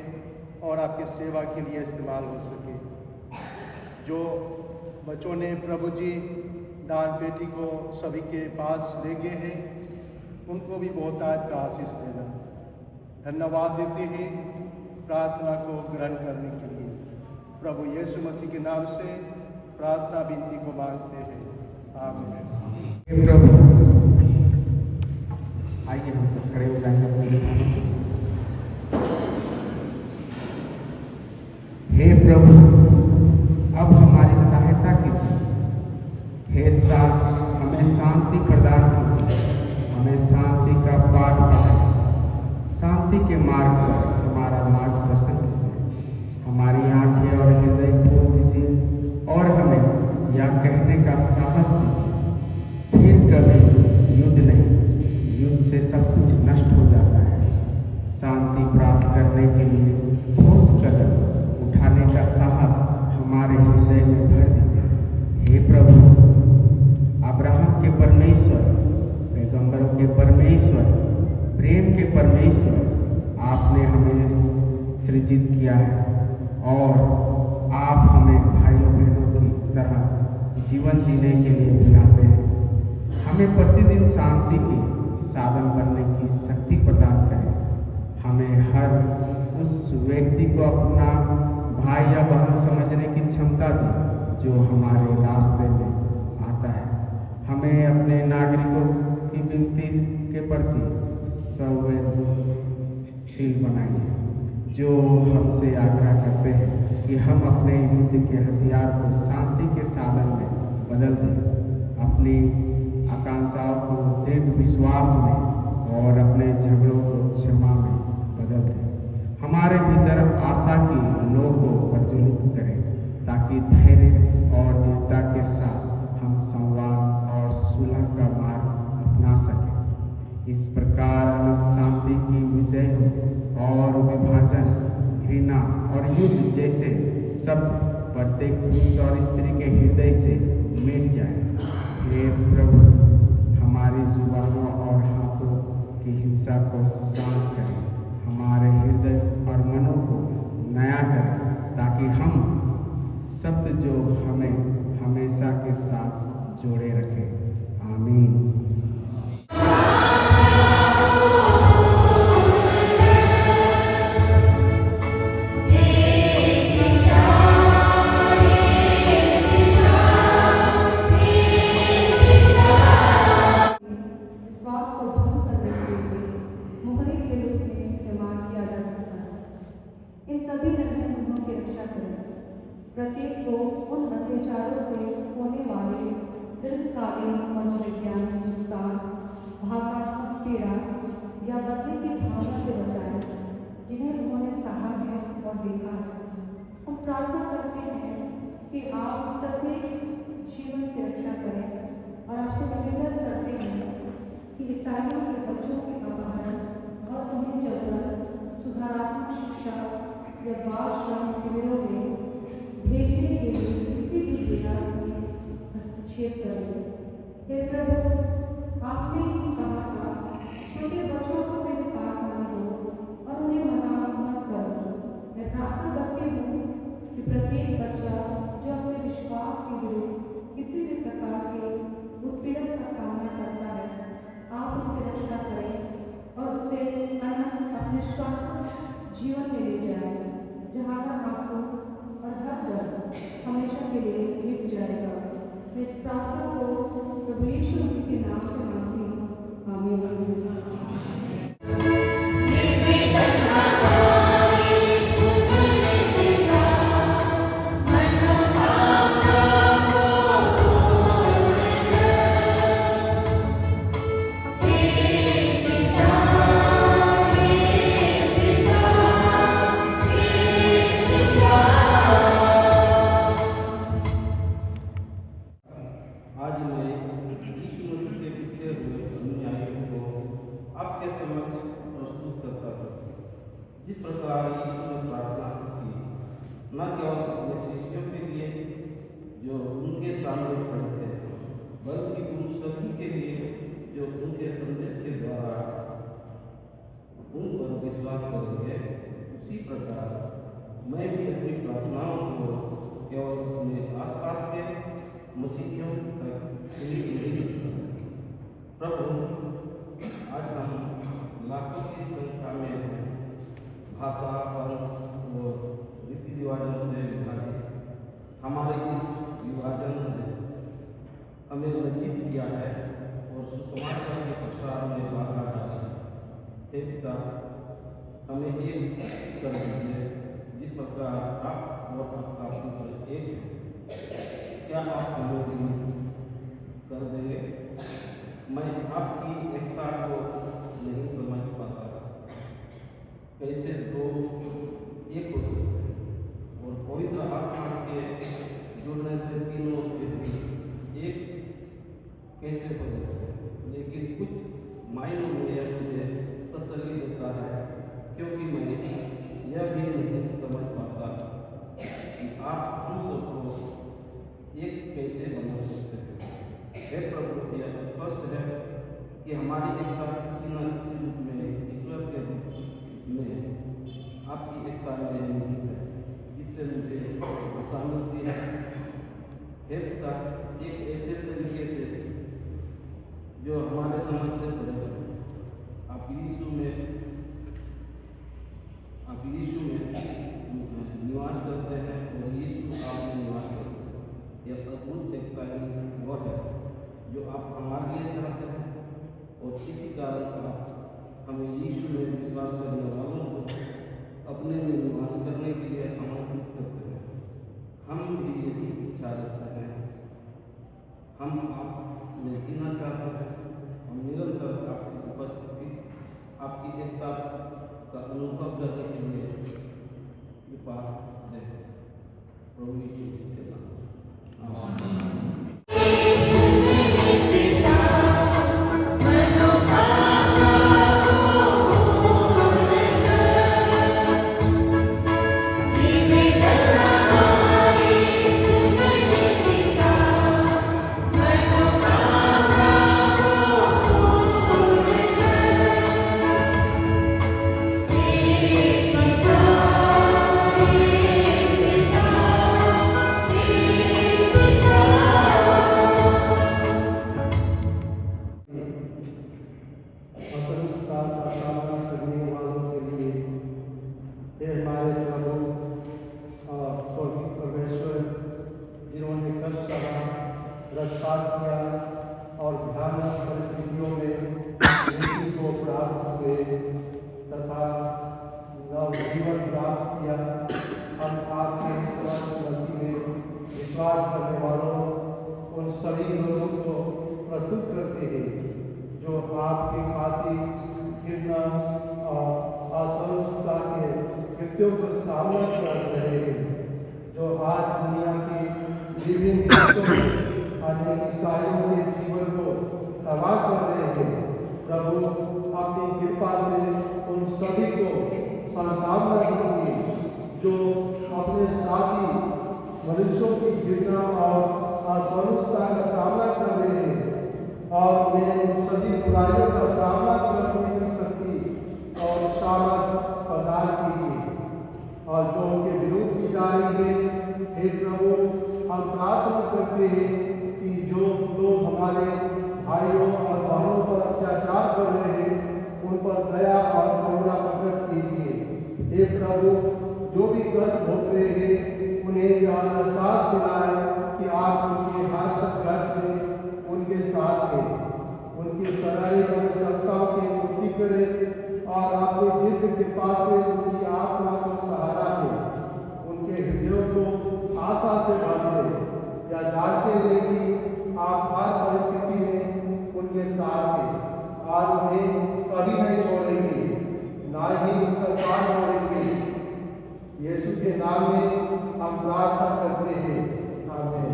और आपकी सेवा के लिए इस्तेमाल हो सके। जो बच्चों ने प्रभु जी दान पेटी को सभी के पास ले गए हैं, उनको भी बहुतायत का आशीष देना। धन्यवाद देते हैं प्रार्थना को ग्रहण करने के लिए। प्रभु यीशु मसीह के नाम से प्रार्थना विनती को मांगते हैं, आमीन। प्रभु सृजित किया है और आप हमें भाइयों बहनों की तरह जीवन जीने के लिए बुलाते हैं। हमें प्रतिदिन शांति के साधन बनने की शक्ति प्रदान करें। हमें हर उस व्यक्ति को अपना भाई या बहन समझने की क्षमता दें जो हमारे रास्ते में आता है। हमें अपने नागरिकों की विनती के प्रति संवेदनशील बनाइए जो हमसे आग्रह करते हैं कि हम अपने युद्ध के हथियार को शांति के साधन में बदल दें, अपनी आकांक्षाओं को दृढ़ विश्वास में और अपने झगड़ों को क्षमा में बदल दें। हमारे भीतर आशा की लौ को प्रज्वलित करें ताकि धैर्य और दृढ़ता के साथ हम संवाद और सुलह का मार्ग अपना सकें। इस प्रकार शांति की विजय हो और विभाजन, घृणा और युद्ध जैसे शब्द प्रत्येक पुरुष और स्त्री के हृदय से मिट जाए। हे प्रभु, हमारी जुबानों और हाथों की हिंसा को शांत करें, हमारे हृदय और मनों को नया करें ताकि हम शब्द जो हमें हमेशा के साथ जोड़े रखें। आमीन। विश्वास को भंग करने के लिए मोहरे के रूप में इस्तेमाल किया जा सकता है। इन सभी निर्णय गुणों की रक्षा करें। प्रत्येक को उन अत्याचारों से होने वाले दीर्घकालीन मनोवैज्ञानिक नुकसान, भावनात्मक पीड़ा या बदले की भावना से बचाएं जिन्हें उन्होंने सहा है और देखा है। हम प्रार्थना करते हैं कि आप प्रत्येक जीवन की रक्षा करें और आपसे निवेदन करते हैं कि ईसाइयों के बच्चों के अपहरण और उन्हें जबरन सुधारात्मक शिक्षा या बाल श्रम शिविरों में भेजने के लिए किसी भी प्रयास में हस्तक्षेप करें। हे प्रभु, आपने ही कहा था, छोटे बच्चों को मेरे पास आने दो और उन्हें मना मत करो। मैं प्रार्थना करती हूँ कि प्रत्येक बच्चा जो अपने विश्वास के विरुद्ध किसी भी प्रकार के उत्पीड़न का सामना करता है, आप उसकी रक्षा करें और उसे अनंत अपने शाश्वत जीवन में ले जाए जहाँ हर आंसू और हर दर्द हमेशा के लिए मिट जाएगा। मैं इस प्रार्थना को प्रभु यीशु मसीह के नाम से मांगती हूँ। आमीन। आज मैं यीशु मसीह के लिखे हुए अनुयायियों को आपके समक्ष प्रस्तुत करता हूँ। जिस प्रकार यीशु ने प्रार्थना की, न केवल अपने शिष्यों के लिए जो उनके सामने खड़े थे, बल्कि उन सभी के लिए जो उनके संदेश के द्वारा उन पर विश्वास करेंगे। उसी प्रकार मैं भी अपनी प्रार्थनाओं को केवल अपने आसपास के मसीहियों तक सीमित नहीं रखता। प्रभु, आज हम लाखों की संख्या में भाषा, पंथ और रीति रिवाजों से विभाजित हमारे इस विभाजन से हमें लज्जित किया है और सुसमाचार के प्रसार में बाधा डाली है। हे पिता, हमें एक कर दीजिए जिस प्रकार आप और आपका पुत्र एक है। क्या आप हमें कर देंगे? मैं आपकी एकता को नहीं समझ पाता। कैसे दो एक हो सकते हैं और पवित्र आत्मा के जुड़ने से तीनों व्यक्ति एक कैसे हो सकते हैं? लेकिन कुछ मायनों में यह मुझे तसल्ली देता है, क्योंकि मैं यह भी नहीं समझ पाता कि आप हम सबको एक कैसे बना सकते हैं। हे प्रभु, यह स्पष्ट है कि हमारी एकता किसी न किसी रूप में ईश्वर के रूप में आपकी एकता में कारण का हमें यीशु में विश्वास करने वालों को अपने में निवास करने के लिए आमंत्रित करते हैं। हम भी यही इच्छा रखते हैं। हम आप में जीना चाहते हैं। हम निरंतर आपकी उपस्थिति, आपकी एकता का अनुभव करने के लिए कृपा दें। प्रभु यीशु के नाम में आमीन। असंस्कार का सामना करने वालों के लिए हे हमारे प्रभु और स्वर्गीय परमेश्वर, जिन्होंने कष्ट सहा, रक्षात किया और भयानक परिस्थितियों में मृत्यु को प्राप्त हुए तथा नवजीवन प्राप्त किया, हम आपके समस्त मसीह में विश्वास करने वालों उन सभी लोगों को प्रस्तुत करते हैं जो आपके खातिर घृणा और असहिष्णुता के कृत्यों का सामना कर रहे हैं, जो आज दुनिया के विभिन्न देशों में अन्य ईसाइयों के जीवन को तबाह कर रहे हैं। प्रभु अपनी कृपा से उन सभी को सांत्वना दीजिए जो अपने साथी मनुष्यों की घृणा और असहिष्णुता का सामना कर रहे हैं, और उन्हें सभी बुराइयों का सामना करने की शक्ति और सामर्थ प्रदान कीजिए, और जो उनके विरुद्ध की जा रही है, हे प्रभु हम प्रार्थना करते हैं कि जो लोग हमारे भाइयों और बहनों पर अत्याचार कर रहे हैं, उन पर दया और करुणा प्रकट कीजिए। हे प्रभु जो भी कष्ट भोग रहे हैं, उन्हें यह एहसास दिलाए कि आप उनके हर संघर्ष में उनके साथ हैं, उनकी शारीरिक आवश्यकताओं की पूर्ति करें और आपके दिव्य कृपा से उनकी आत्मा को सहारा दें, उनके हृदयों को आशा से भर दें, या जानते हुए कि आप हर परिस्थिति में उनके साथ हैं और उन्हें कभी नहीं छोड़ेंगे, ना ही उनका साथ छोड़ेंगे। यीशु के नाम में हम प्रार्थना करते हैं, आमीन।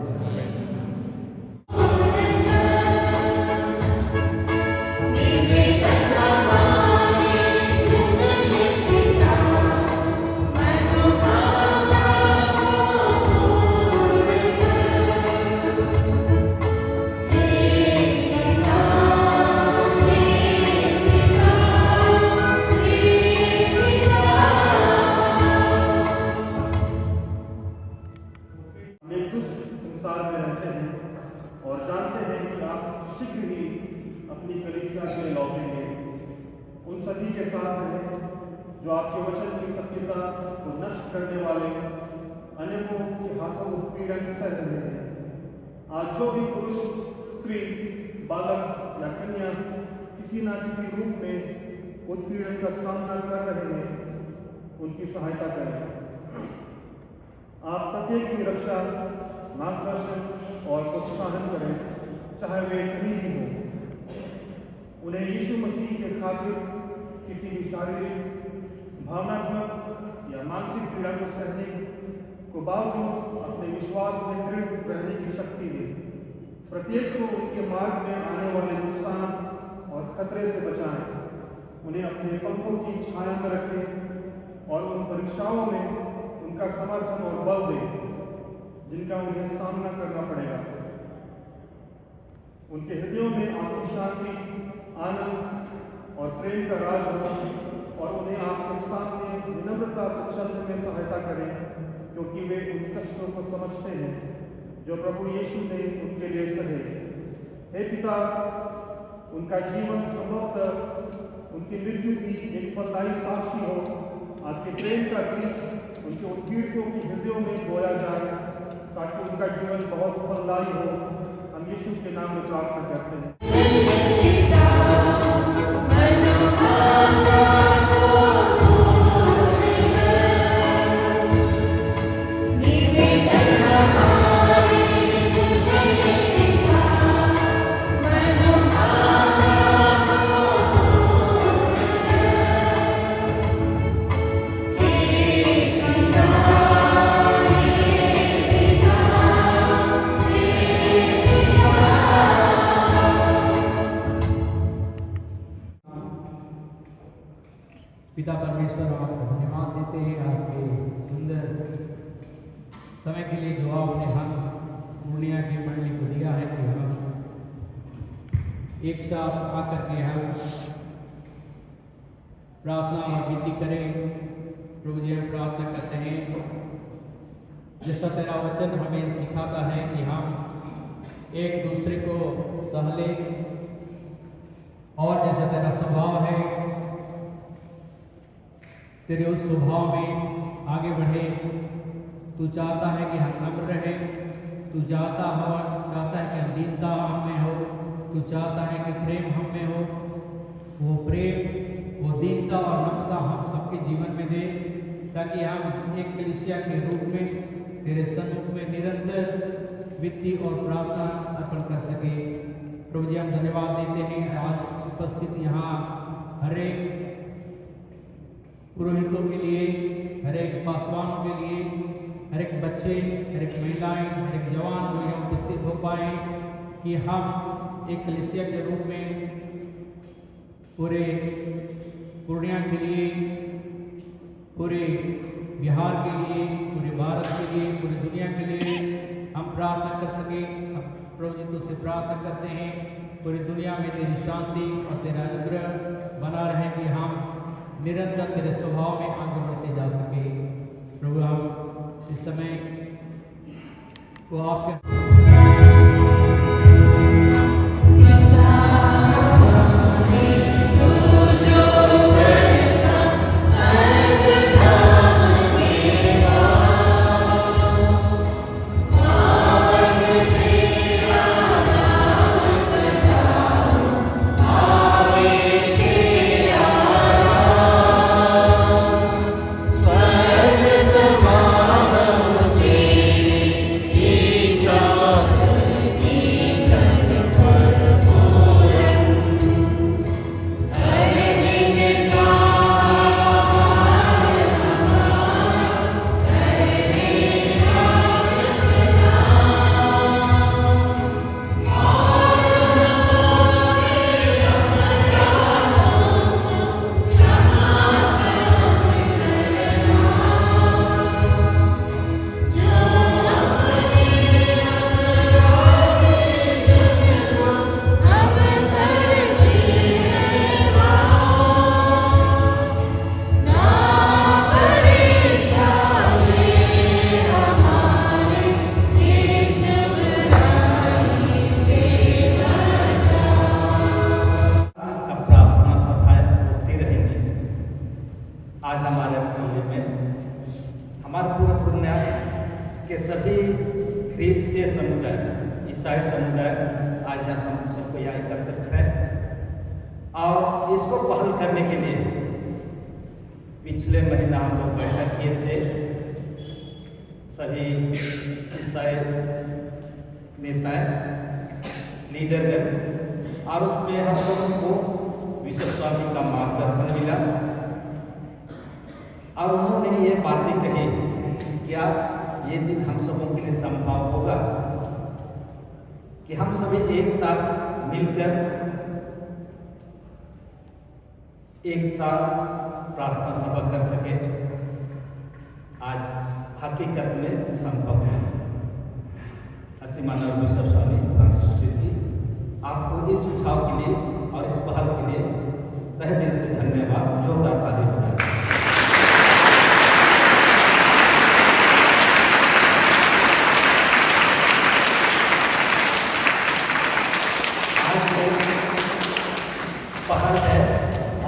संसार में रहते हैं और जानते हैं कि आप शीघ्र ही अपनी कलीसिया में लौटेंगे। उन सभी के साथ हैं जो आपके वचन की सत्यता को नष्ट करने वाले अनेकों के हाथों उत्पीड़न सह रहे हैं। आज जो भी पुरुष, स्त्री, बालक या कन्या किसी न किसी रूप में उत्पीड़न का सामना कर रहे हैं, उनकी सहायता करें। आप प्रत्येक की रक्षा, मार्गदर्शन और प्रोत्साहन करें, चाहे वे कहीं भी हों। उन्हें यीशु मसीह के खातिर किसी भी शारीरिक, भावनात्मक या मानसिक पीड़ा को सहने को बावजूद अपने विश्वास में दृढ़ रहने की शक्ति दे। प्रत्येक को उनके मार्ग में आने वाले नुकसान और खतरे से बचाएं। उन्हें अपने पंखों की छाया में रखें और उन परीक्षाओं में उनका समर्थन और बल दें जिनका उन्हें सामना करना पड़ेगा। उनके हृदयों में आपकी शांति, आनंद और प्रेम का राज हो और उन्हें आपके सामने विनम्रता से चलने में सहायता करें, क्योंकि वे उन कष्टों को समझते हैं जो प्रभु यीशु ने उनके लिए सहे। हे पिता, उनका जीवन संभवतः उनकी मृत्यु की एक फलदायी साक्षी हो। आपके प्रेम का बीज उनके उत्पीड़ितों के हृदयों में बोया जाए ताकि उनका जीवन बहुत फलदायी हो। हम यीशु के नाम में प्रार्थना करते हैं। पिता परमेश्वर आपको धन्यवाद देते हैं आज के सुंदर समय के लिए जो आपने हम पूर्णिया की मंडली को दिया है कि हम एक साथ आकर के हम प्रार्थना और विनती करें। प्रभु जी हम प्रार्थना करते हैं जैसा तेरा वचन हमें सिखाता है कि हम एक दूसरे को सह लें और जैसा तेरा स्वभाव है तेरे उस स्वभाव में आगे बढ़े। तू चाहता है कि हम नम्र रहें, तू चाहता है कि हम दीनता हम में हो, तू चाहता है कि प्रेम हम में हो। वो प्रेम वो दीनता और नम्रता हम सबके जीवन में दे ताकि हम एक कलीसिया के रूप में तेरे सम्मुख में निरंतर विनती और प्रार्थना अर्पण कर सके। प्रभु जी हम धन्यवाद देते हैं आज उपस्थित यहाँ हर एक पुरोहितों के लिए, हर एक पासवानों के लिए, हर एक बच्चे, हर एक महिलाएं, हर एक जवान जो यहाँ उपस्थित हो पाए कि हम एक कलीसिया के रूप में पूरे पूर्णिया के लिए, पूरे बिहार के लिए, पूरे भारत के लिए, पूरी दुनिया के लिए हम प्रार्थना कर सके। प्रभु जी तुझसे प्रार्थना करते हैं पूरी दुनिया में तेरी शांति और तेरा अनुग्रह बना रहे कि हम निरंतर तेरे स्वभाव में आगे बढ़ते जा सके। प्रभु हम इस समय को आपके आज हमारे मंदिर में हमारे पूरे पूर्णिया के सभी ख्रिस्तीय समुदाय, ईसाई समुदाय आज यहाँ सबको यहाँ एकत्रित है और इसको पहल करने के लिए पिछले महीना हम लोग बैठक किए थे सभी ईसाई नेताएं, लीडरगण, और उसमें हम लोगों को विश्व स्वामी का मार्गदर्शन मिला और उन्होंने ये बातें कही क्या ये दिन हम सबों के लिए संभव होगा कि हम सभी एक साथ मिलकर एकता प्रार्थना सभा कर सके। आज हकीकत में संभव है। अतिमानव विश्व स्वामी जी आपको इस सुझाव के लिए और इस पहल के लिए तहे दिल से धन्यवाद। जोरदार ताली बजाएं। पहल है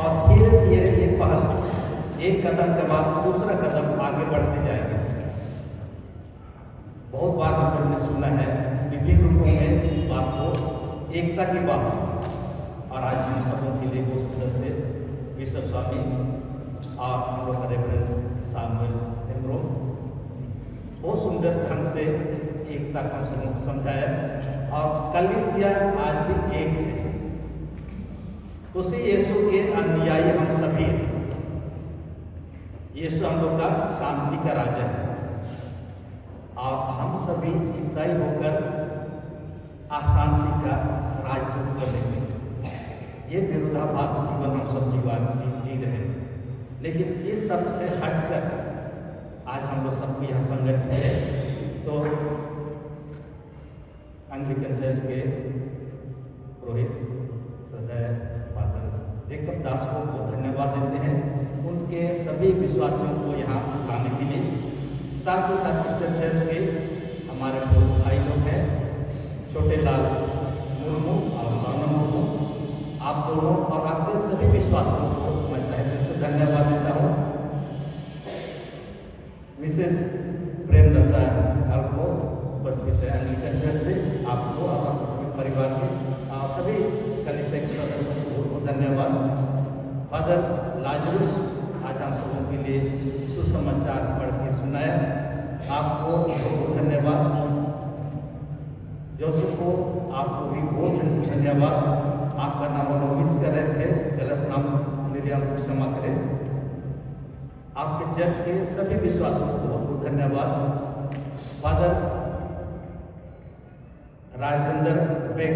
और धीरे धीरे ये पहल एक कदम के बाद दूसरा कदम आगे बढ़ते जाएंगे। बहुत बार हम लोगों ने सुना है विभिन्न रूपों में इस बात को एकता की बात और आज हम सबों के लिए बहुत सुंदर से विश्व स्वामी और हम लोग रेवरेंड सामुएल हेम्ब्रो बहुत सुंदर ढंग से इस एकता को हम सबों को समझाया और कलीसिया आज भी एक है। उसी यीशु के अनुयायी हम सभी हैं। यीशु हम लोग का शांति का राजा है और हम सभी ईसाई होकर अशांति का राजदूत बनेंगे। ये विरोधाभास जीवन हम सब जी रहे हैं। सब से हटकर आज हम लोग सबको यहाँ संगठित है। तो एंग्लिकन चर्च के पुरोहित सदैव फादर जेकब दास को धन्यवाद देते हैं उनके सभी विश्वासियों को यहाँ लाने के लिए। साथ ही साथ ईस्टर्न चर्च के हमारे दो भाई लोग हैं, छोटे लाल मुर्मू और सोनम मुर्मू, आप दोनों और आपके सभी विश्वासियों को मैं तहे दिल से धन्यवाद देता हूँ। विशेष प्रेमलता काल को उपस्थित है एंग्लिकन चर्च से, आपको और आपके परिवार के सभी कलीसिया के सदस्यों को बहुत बहुत धन्यवाद। फादर लाजरूस आज हम सबों के लिए सुसमाचार पढ़ के सुनाया, आपको बहुत धन्यवाद। जोसेफ को आपको भी बहुत धन्यवाद। आपका नाम लोग मिस कर रहे थे, गलत नाम मेरे आपको क्षमा करें। आपके चर्च के सभी विश्वासों को बहुत बहुत धन्यवाद। फादर राजेंद्र बेग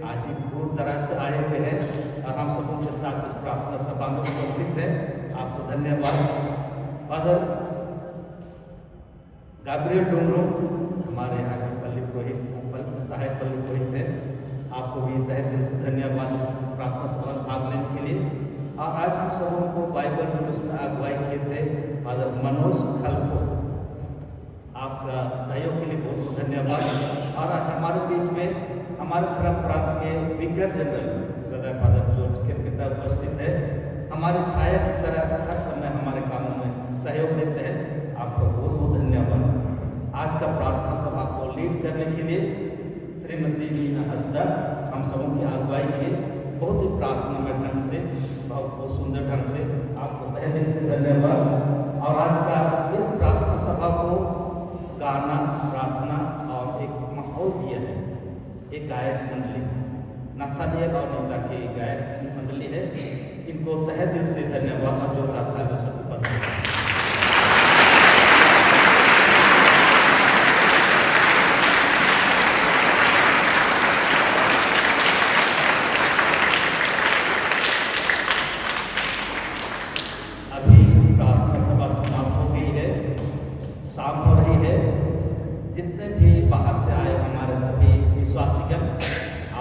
आज ही दूर दराज से आए हुए हैं और हम सबों के साथ इस प्रार्थना सभा में उपस्थित है, आपको धन्यवाद। फादर गाब्रियल डोंगरो हमारे यहाँ के पल्ली पुरोहित सहायक पल्ली पुरोहित है, आपको भी तहे दिल से धन्यवाद इस प्रार्थना सभा में भाग लेने के लिए। और आज हम सबों को बाइबल जुलूस में अगुवाई किए थे फादर मनोज खलको, आपका सहयोग के लिए बहुत बहुत धन्यवाद। और आज हमारे बीच में हमारे धर्म प्रांत के विकर जनरल सदैव फादर जॉर्ज किरकेटा उपस्थित है, हमारे छाया की तरह हर समय हमारे कामों में सहयोग देते हैं, आपका बहुत बहुत धन्यवाद। आज का प्रार्थना सभा को लीड करने के लिए श्रीमती मीना हंसदा हम सबों की अगुवाई किए, बहुत ही प्रार्थना में ढंग से, बहुत सुंदर ढंग से, आपको तहे दिल से धन्यवाद। और आज का इस प्रार्थना सभा को गाना, प्रार्थना और एक माहौल दिया है एक गायक मंडली, नाथानियल और नीता की गायक मंडली है, इनको तहे दिल से धन्यवाद और जो नाथानियल सबको पता है। जितने भी बाहर से आए हमारे सभी विश्वासीगण,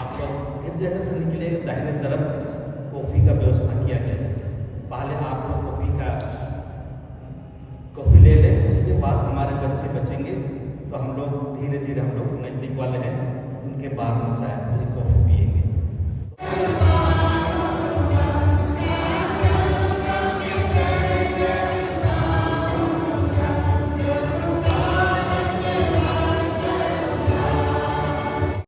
आप लोग गिरजाघर से निकले दाहिने तरफ कॉफ़ी का व्यवस्था किया गया है। पहले आप लोग कॉफ़ी ले लें, उसके बाद हमारे बच्चे बचेंगे तो हम लोग धीरे धीरे हम लोग नज़दीक वाले हैं उनके बाद में चाय